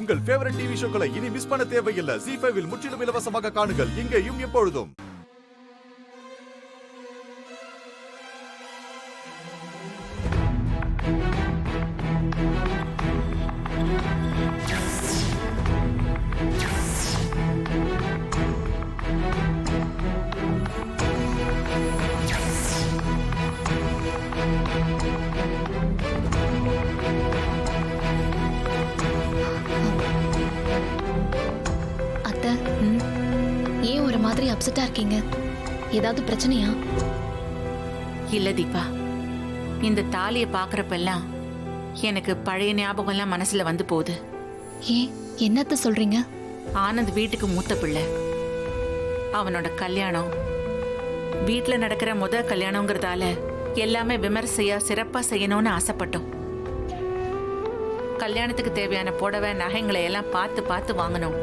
உங்கள் favourite TV ஷோக்களை இனி miss பண்ண தேவையில்லை. ZEE5 இல் முற்றிலும் இலவசமாக காணுங்கள், இங்கேயும் எப்பொழுதும். ஏன் ஒரு மாதிரி அப்செட்டா இருக்கீங்க? ஏதாவது பிரச்சனையா? இல்ல தீபா, இந்த தாலியை பாக்குறப்பெல்லாம் எனக்கு பழைய ஞாபகம் எல்லாம் மனசுல வந்து போகுது. ஏன், என்னத்த சொல்றீங்க? ஆனந்த் வீட்டுக்கு மூத்த பிள்ளை. அவனோட கல்யாணம் வீட்டுல நடக்கிற கல்யாணங்கிறதால எல்லாமே விமர்சையா சிறப்பா செய்யணும்னு ஆசைப்பட்டோம். கல்யாணத்துக்கு தேவையான புடவை நகைங்களை எல்லாம் பார்த்து பார்த்து வாங்கணும்.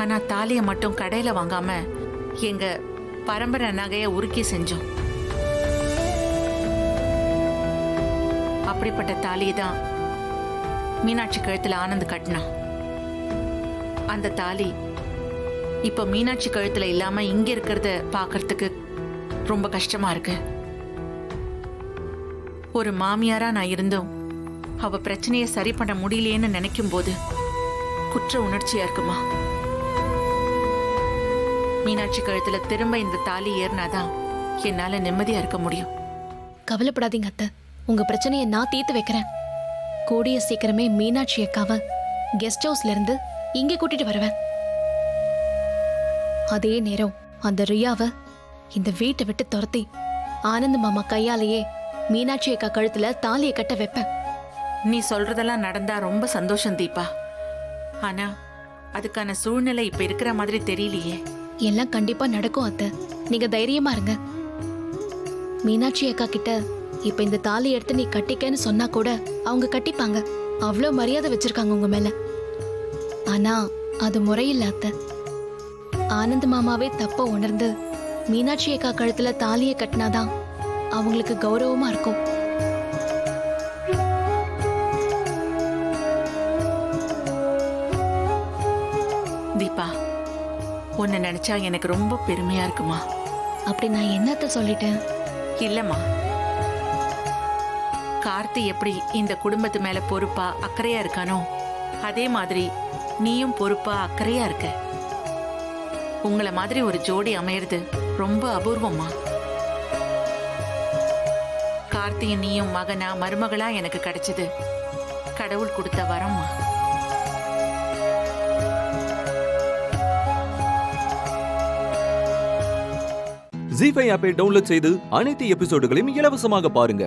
ஆனா தாலியை மட்டும் கடையில வாங்காம எங்க பரம்பரை நகைய உருக்கி செஞ்சோம். அப்படிப்பட்ட தாலியை தான் மீனாட்சி கழுத்துல ஆனந்த் கட்டினான். அந்த தாலி இப்ப மீனாட்சி கழுத்துல இல்லாம இங்க இருக்கிறத பாக்குறதுக்கு ரொம்ப கஷ்டமா இருக்கு. ஒரு மாமியாரா நான் இருந்தும் அவ பிரச்சனையை சரி பண்ண முடியலையேன்னு நினைக்கும் போது குற்ற உணர்ச்சியா இருக்குமா? மீனாட்சி கழுத்துல திரும்ப இந்த தாலி ஏறினாதான் என்னால நிம்மதியா இருக்க முடியும். கவலைப்படாதீங்க அத்தை, உங்க பிரச்சனையை நான் தீர்த்து வைக்கிறேன். கூடிய சீக்கிரமே மீனாட்சி அக்காவை கெஸ்ட் ஹவுஸ்ல இருந்து இங்கே கூட்டிட்டு வருவேன். அதே நேரம் அந்த ரியாவை இந்த வீட்டை விட்டு துரத்தி ஆனந்த் மாமா கையாலேயே மீனாட்சி அக்கா கழுத்துல தாலியை கட்ட வைப்பேன். நீ சொல்றதெல்லாம் நடந்தா ரொம்ப சந்தோஷம் தீபா. ஆனா அதுக்கான சூழ்நிலை இப்ப இருக்கிற மாதிரி தெரியலையே. எல்லாம் கண்டிப்பா நடக்கும் அத்தை, நீங்க தைரியமா இருங்க. மீனாட்சி அக்கா கிட்ட இப்ப இந்த தாலி எடுத்து நீ கட்டிக்கன்னு சொன்னா கூட அவங்க கட்டிப்பாங்க. அவ்வளோ மரியாதை வச்சிருக்காங்க உங்க மேல. ஆனா அது முறையில்ல அத்தை. ஆனந்த் மாமாவே தப்ப உணர்ந்து மீனாட்சி அக்கா கழுத்துல தாலியை கட்டினாதான் அவங்களுக்கு கௌரவமா இருக்கும். தீபா, உன்னை நினைச்சா எனக்கு ரொம்ப பெருமையா இருக்குமா. அப்படி நான் என்னத்த சொல்லிட்டேன்? இல்லம்மா, கார்த்தி எப்படி இந்த குடும்பத்து மேல பொறுப்பா அக்கறையா இருக்கானோ அதே மாதிரி நீயும் பொறுப்பா அக்கறையா இருக்க. உங்களை மாதிரி ஒரு ஜோடி அமையறது ரொம்ப அபூர்வமா. கார்த்தியும் நீயும் மகனா மருமகளா எனக்கு கிடைச்சது கடவுள் கொடுத்த வரம்மா. ZEE5 ஆப்பை டவுன்லோட் செய்து அனைத்து எபிசோடுகளையும் இலவசமாக பாருங்க.